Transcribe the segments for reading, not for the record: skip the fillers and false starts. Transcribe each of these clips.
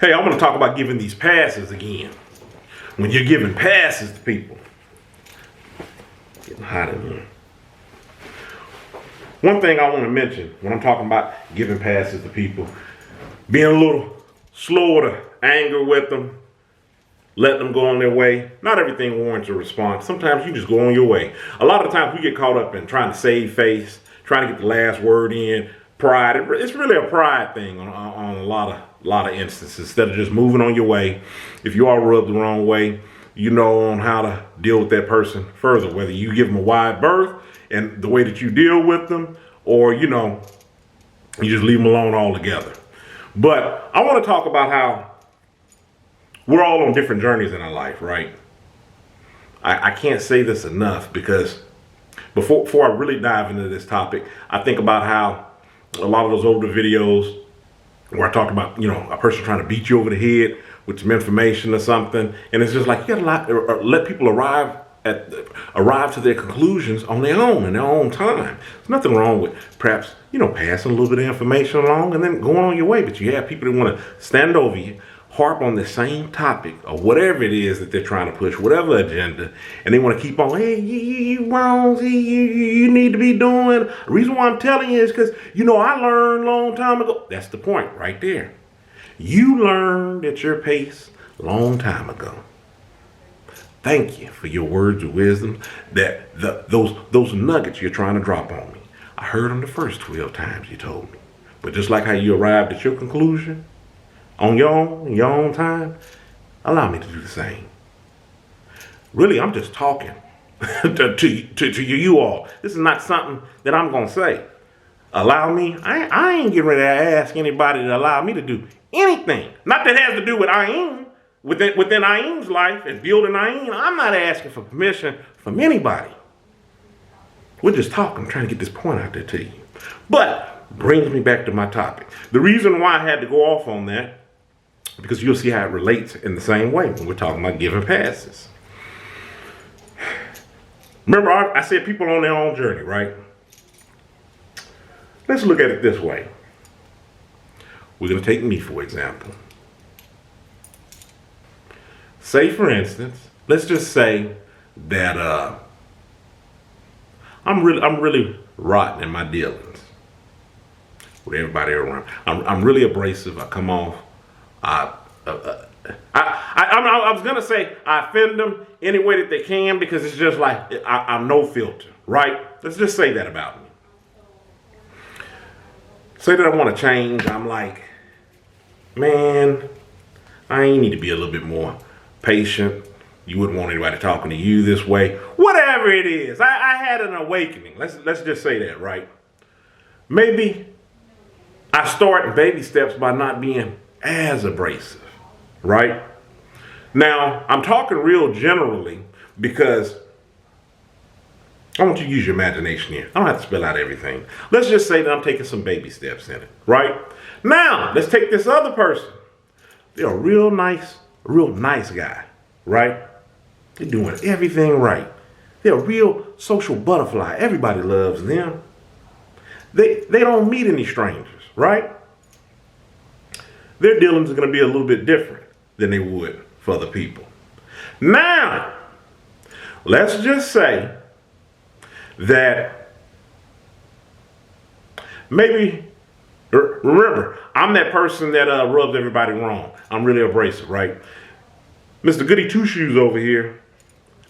Hey, I'm going to talk about giving these passes again. When you're giving passes to people. Getting hot in here. One thing I want to mention when I'm talking about giving passes to people, being a little slower to anger with them, let them go on their way. Not everything warrants a response. Sometimes you just go on your way. A lot of times we get caught up in trying to save face, trying to get the last word in, pride. It's really a pride thing on a lot of instances. Instead of just moving on your way, if you are rubbed the wrong way, you know on how to deal with that person further. Whether you give them a wide berth and the way that you deal with them, or you just leave them alone altogether. But I want to talk about how we're all on different journeys in our life, right? I can't say this enough because before I really dive into this topic, I think about how a lot of those older videos where I talked about, a person trying to beat you over the head with some information or something. And it's just like, you gotta let people arrive to their conclusions on their own, in their own time. There's nothing wrong with perhaps, passing a little bit of information along and then going on your way. But you have people that want to stand over you, harp on the same topic or whatever it is that they're trying to push, whatever agenda, and they want to keep on, hey, you wrong, you need to be doing. The reason why I'm telling you is because, I learned a long time ago. That's the point right there. You learned at your pace a long time ago. Thank you for your words of wisdom, that those nuggets you're trying to drop on me. I heard them the first 12 times you told me. But just like how you arrived at your conclusion on your own time, allow me to do the same. Really, I'm just talking to you all. This is not something that I'm going to say. Allow me. I ain't getting ready to ask anybody to allow me to do anything. Not that has to do with Ayin. Within Ayin's life and building Ayin, I'm not asking for permission from anybody. We're just talking, trying to get this point out there to you. But brings me back to my topic. The reason why I had to go off on that, because you'll see how it relates in the same way when we're talking about giving passes. Remember, I said people on their own journey, right? Let's look at it this way. We're going to take me, for example. Say, for instance, let's just say that I'm really rotten in my dealings with everybody around. I'm really abrasive. I come off. I was gonna say I offend them any way that they can because it's just like I'm no filter, right? Let's just say that about me. Say that I want to change. I'm like, man, I need to be a little bit more patient. You wouldn't want anybody talking to you this way. Whatever it is, I had an awakening. Let's just say that, right? Maybe I start in baby steps by not being as abrasive, right? Now, I'm talking real generally because I want you to use your imagination here. I don't have to spell out everything. Let's just say that I'm taking some baby steps in it, right? Now, let's take this other person. They're a real nice guy, right? They're doing everything right. They're a real social butterfly. Everybody loves them. They don't meet any strangers, right? Their dealings are going to be a little bit different than they would for other people. Now, let's just say that maybe, remember, I'm that person that rubs everybody wrong. I'm really abrasive, right? Mr. Goody Two Shoes over here,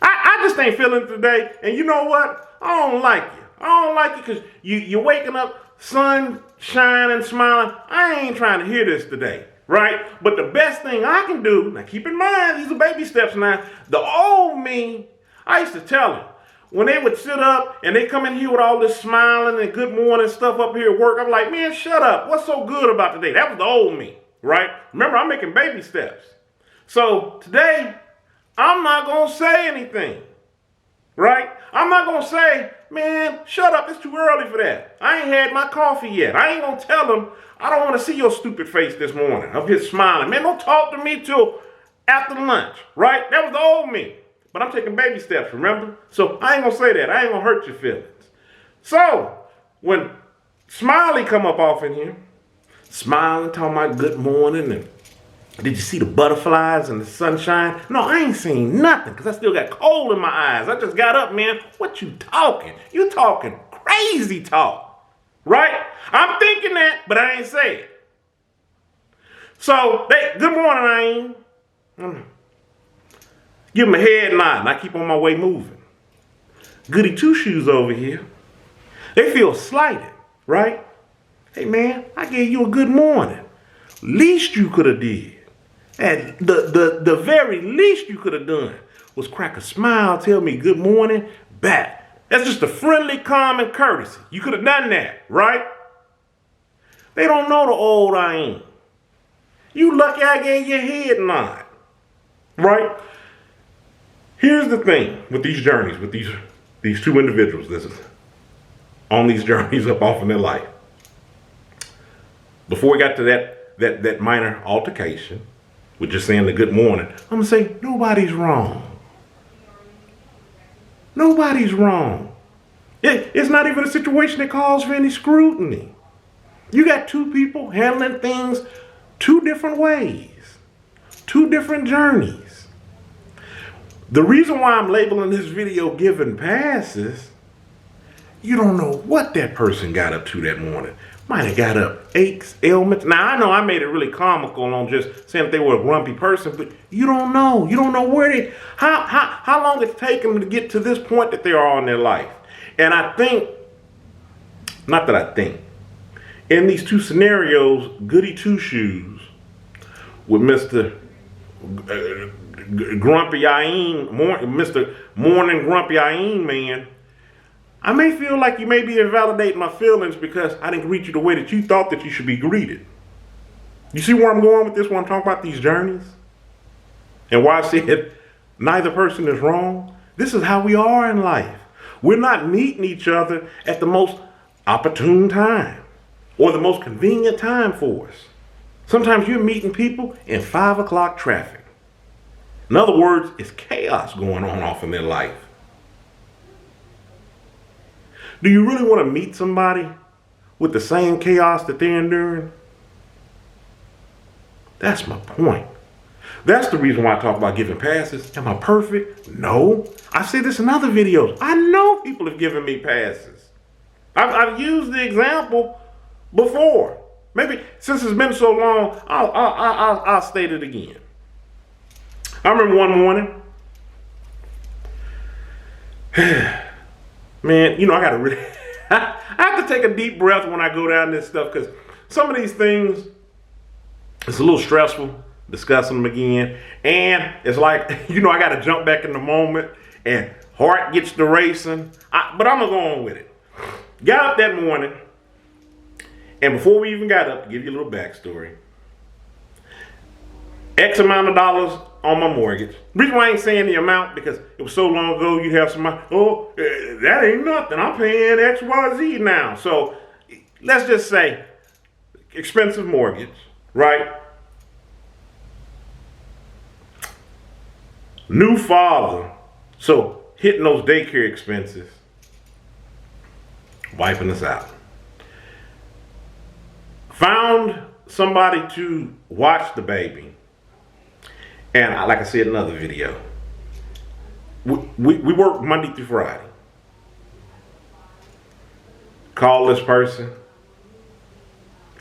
I just ain't feeling it today. And you know what? I don't like you. I don't like you because you're waking up, sun shining, smiling. I ain't trying to hear this today, right? But the best thing I can do, now keep in mind, these are baby steps now. The old me, I used to tell him, when they would sit up and they come in here with all this smiling and good morning stuff up here at work, I'm like, man, shut up. What's so good about today? That was the old me, right? Remember, I'm making baby steps. So today, I'm not going to say anything, right? I'm not going to say, man, shut up. It's too early for that. I ain't had my coffee yet. I ain't going to tell them, I don't want to see your stupid face this morning. I'm just smiling. Man, don't talk to me till after lunch, right? That was the old me. But I'm taking baby steps, remember? So I ain't going to say that. I ain't going to hurt your feelings. So when Smiley come up off in here, smiling, talking about good morning and Did you see the butterflies and the sunshine? No, I ain't seen nothing because I still got coal in my eyes. I just got up, man. What you talking? You talking crazy talk, right? I'm thinking that, but I ain't say it. So, good morning, Aim. Give them a head nod, and I keep on my way moving. Goody two-shoes over here. They feel slighted, right? Hey, man, I gave you a good morning. Least you could have did. And the very least you could have done was crack a smile, tell me good morning back. That's just a friendly, common courtesy. You could have done that, right? They don't know the old I am. You lucky I gave you a head nod, right? Here's the thing with these journeys, with these two individuals this is on these journeys up off in their life. Before we got to that minor altercation, with just saying the good morning, I'm gonna say nobody's wrong. Nobody's wrong. It's not even a situation that calls for any scrutiny. You got two people handling things two different ways, two different journeys. The reason why I'm labeling this video giving passes, you don't know what that person got up to that morning. Might have got up aches, ailments. Now, I know I made it really comical on just saying that they were a grumpy person, but you don't know. You don't know how long it's taken them to get to this point that they are in their life. And I think, not that I think, in these two scenarios, Goody Two-Shoes with Mr. Grumpy Ayin, Mr. Morning Grumpy Ayin man, I may feel like you may be invalidating my feelings because I didn't greet you the way that you thought that you should be greeted. You see where I'm going with this when I'm talking about these journeys? And why I said neither person is wrong? This is how we are in life. We're not meeting each other at the most opportune time or the most convenient time for us. Sometimes you're meeting people in 5 o'clock traffic. In other words, it's chaos going on off in their life. Do you really want to meet somebody with the same chaos that they're enduring? That's my point. That's the reason why I talk about giving passes. Am I perfect? No. I say this in other videos. I know people have given me passes. I've used the example before. Maybe since it's been so long, I'll state it again. I remember one morning, man, you know, I have to take a deep breath when I go down this stuff because some of these things, it's a little stressful discussing them again. And it's like, you know, I got to jump back in the moment and heart gets to racing. But I'm going to go on with it. Got up that morning. And before we even got up, to give you a little backstory, X amount of dollars on my mortgage. The reason why I ain't saying the amount because it was so long ago you'd have somebody, oh, that ain't nothing. I'm paying XYZ now. So let's just say expensive mortgage, right? New father. So hitting those daycare expenses, wiping us out. Found somebody to watch the baby. And like I said in another video, we work Monday through Friday. Call this person,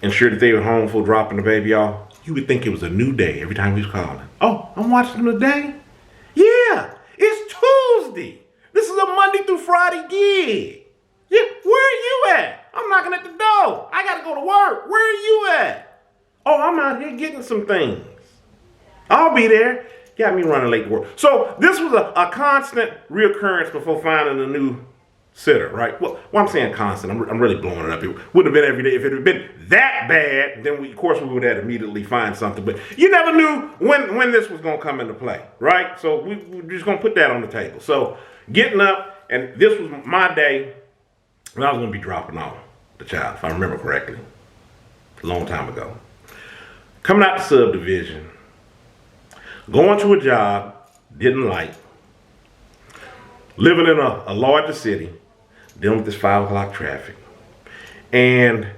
ensure that they were home for dropping the baby off. You would think it was a new day every time he was calling. Oh, I'm watching them today? Yeah, it's Tuesday. This is a Monday through Friday gig. Yeah, where are you at? I'm knocking at the door. I got to go to work. Where are you at? Oh, I'm out here getting some things. I'll be there. Got me running late to work. So this was a constant reoccurrence before finding a new sitter, right? Well, I'm saying constant. I'm really blowing it up. It wouldn't have been every day. If it had been that bad, then of course we would have immediately find something. But you never knew when this was going to come into play, right? So we're just going to put that on the table. So getting up, and this was my day when I was going to be dropping off the child, if I remember correctly, a long time ago. Coming out the subdivision. Going to a job, didn't like. Living in a larger city, dealing with this 5 o'clock traffic. And,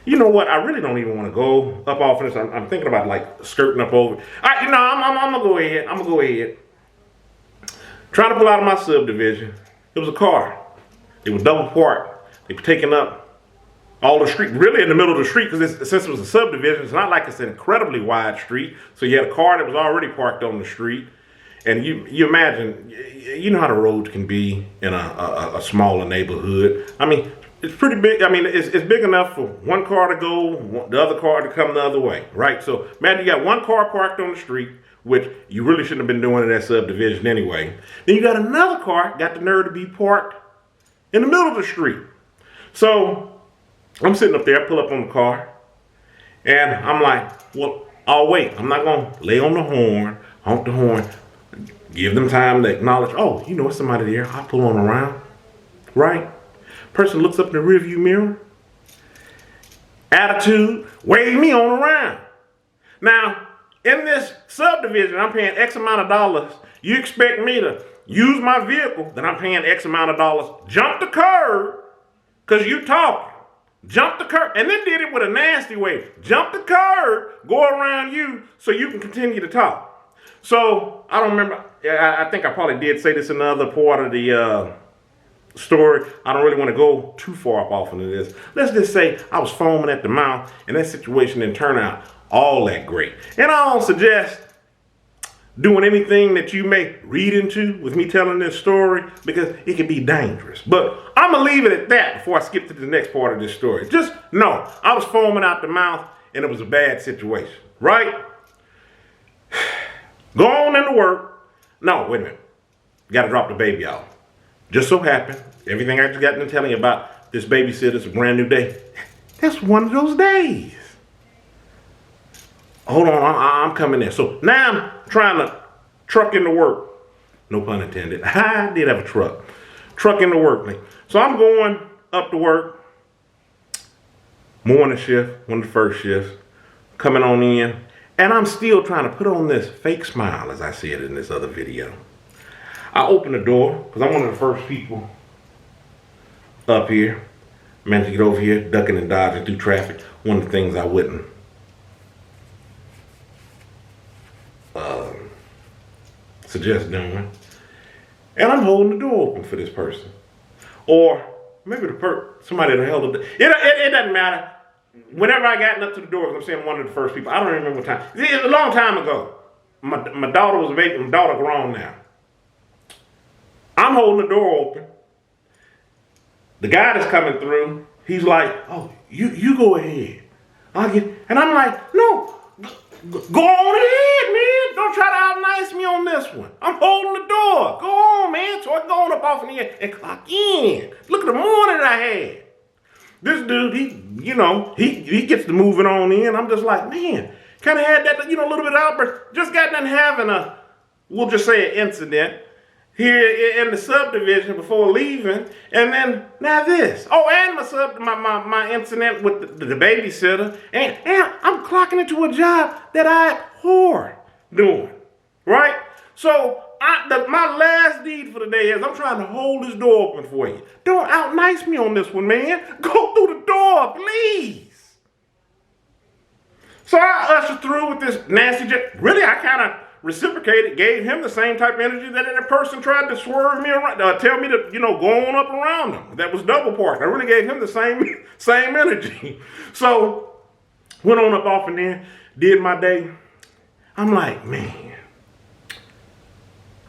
You know what? I really don't even want to go up off of this. I'm thinking about like skirting up over. I'm gonna go ahead. I'm gonna go ahead. Trying to pull out of my subdivision. It was a car. It was double parked. They were taking up all the street, really in the middle of the street, because since it was a subdivision, it's not like it's an incredibly wide street. So you had a car that was already parked on the street. And you imagine, you know how the roads can be in a smaller neighborhood. I mean, it's pretty big. I mean, it's big enough for one car to go, the other car to come the other way, right? So, man, you got one car parked on the street, which you really shouldn't have been doing in that subdivision anyway. Then you got another car, got the nerve to be parked in the middle of the street. So, I'm sitting up there, I pull up on the car, and I'm like, well, I'll wait. I'm not going to lay on the horn, honk the horn. Give them time to acknowledge, oh, you know, it's somebody there. I'll pull on around, right? Person looks up in the rearview mirror. Attitude, wave me on around. Now, in this subdivision, I'm paying X amount of dollars. You expect me to use my vehicle, then I'm paying X amount of dollars. Jump the curb, because you talking. Jump the curb, and then did it with a nasty way. Jump the curb, go around you, so you can continue to talk. So, I don't remember, I think I probably did say this in the other part of the story. I don't really want to go too far up off into this. Let's just say I was foaming at the mouth, and that situation didn't turn out all that great. And I don't suggest doing anything that you may read into with me telling this story, because it can be dangerous. But I'm going to leave it at that before I skip to the next part of this story. Just know, I was foaming out the mouth, and it was a bad situation, right? Go on into work. No, wait a minute. Got to drop the baby off. Just so happened, everything I just got to telling you about this babysitter's a brand new day. That's one of those days. Hold on, I'm coming in. So now I'm trying to truck into work. No pun intended. I did have a truck. Truck into work. So I'm going up to work. Morning shift, one of the first shifts. Coming on in. And I'm still trying to put on this fake smile, as I said in this other video. I open the door, because I'm one of the first people up here. Managed to get over here, ducking and dodging through traffic. One of the things I wouldn't suggest doing. And I'm holding the door open for this person. Or maybe somebody that held the door. It doesn't matter. Whenever I got up to the door, I'm saying one of the first people, I don't remember what time. It was a long time ago. My daughter was a baby, my daughter grown now. I'm holding the door open. The guy that's coming through, he's like, oh, you go ahead. And I'm like, no, go on ahead, man. Don't try to out-nice me on this one. I'm holding the door. Go on, man. So I go on up off in here and clock in. Look at the morning I had. This dude, he gets to moving on in. I'm just like, man, kind of had that, a little bit of outburst. Just got done having we'll just say an incident here in the subdivision before leaving. And then now this. Oh, and my incident with the babysitter. And I'm clocking into a job that I abhor doing. Right? So my last deed for the day is I'm trying to hold this door open for you. Don't out-nice me on this one, man. Go through the door, please. So I ushered through with this nasty really, I kind of reciprocated, gave him the same type of energy that that person tried to swerve me around, tell me to, go on up around him. That was double parked. I really gave him the same energy. So went on up off and then did my day. I'm like, man,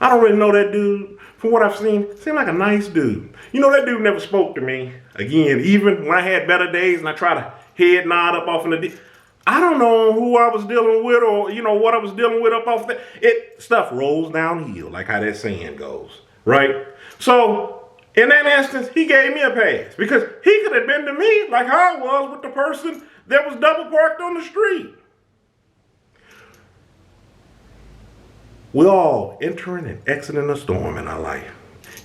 I don't really know that dude. From what I've seen, seemed like a nice dude. That dude never spoke to me. Again, even when I had better days and I try to head nod up off in the I don't know who I was dealing with or, what I was dealing with up off there. Stuff rolls downhill, like how that saying goes, right? So, in that instance, he gave me a pass because he could have been to me like how I was with the person that was double parked on the street. We're all entering and exiting a storm in our life.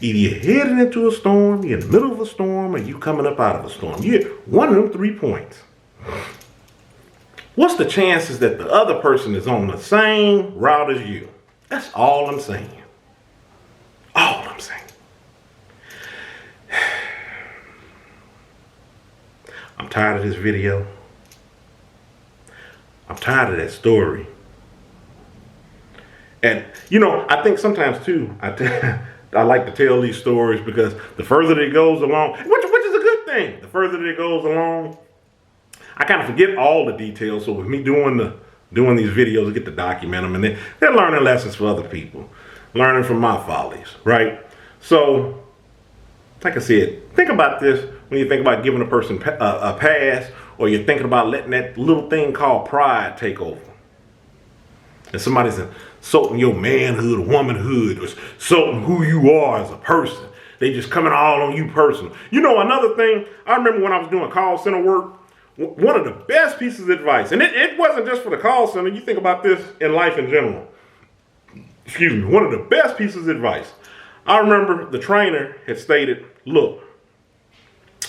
Either you're heading into a storm, you're in the middle of a storm, or you're coming up out of a storm. You're one of them 3 points. What's the chances that the other person is on the same route as you? That's all I'm saying. All I'm saying. I'm tired of this video. I'm tired of that story. And, you know, I think sometimes too, I like to tell these stories because the further it goes along, which is a good thing, the further it goes along, I kind of forget all the details. So with me doing these videos, I get to document them, and they're learning lessons for other people, learning from my follies, right? So, like I said, think about this when you think about giving a person a pass, or you're thinking about letting that little thing called pride take over. And somebody's insulting your manhood or womanhood, or insulting who you are as a person. They just coming all on you personal. You know, another thing, I remember when I was doing call center work, one of the best pieces of advice, and it wasn't just for the call center, you think about this in life in general. Excuse me, one of the best pieces of advice. I remember the trainer had stated, look,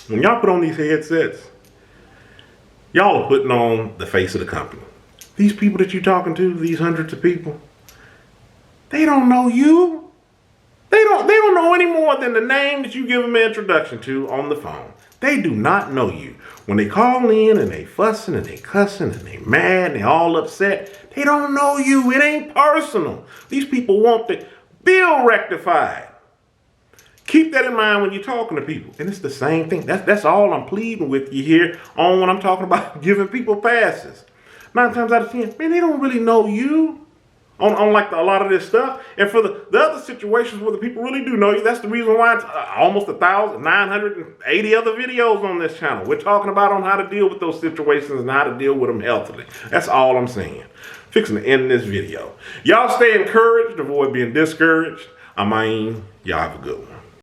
when y'all put on these headsets, y'all are putting on the face of the company. These people that you're talking to, these hundreds of people, they don't know you. They don't know any more than the name that you give them an introduction to on the phone. They do not know you. When they call in and they fussing and they cussing and they mad and they all upset, they don't know you. It ain't personal. These people want the bill rectified. Keep that in mind when you're talking to people. And it's the same thing. That's all I'm pleading with you here on when I'm talking about giving people passes. 9 times out of 10, man, they don't really know you on like a lot of this stuff. And for the other situations where the people really do know you, that's the reason why it's almost 1,980 other videos on this channel. We're talking about on how to deal with those situations and how to deal with them healthily. That's all I'm saying. Fixing to end this video. Y'all stay encouraged, avoid being discouraged. I mean, y'all have a good one.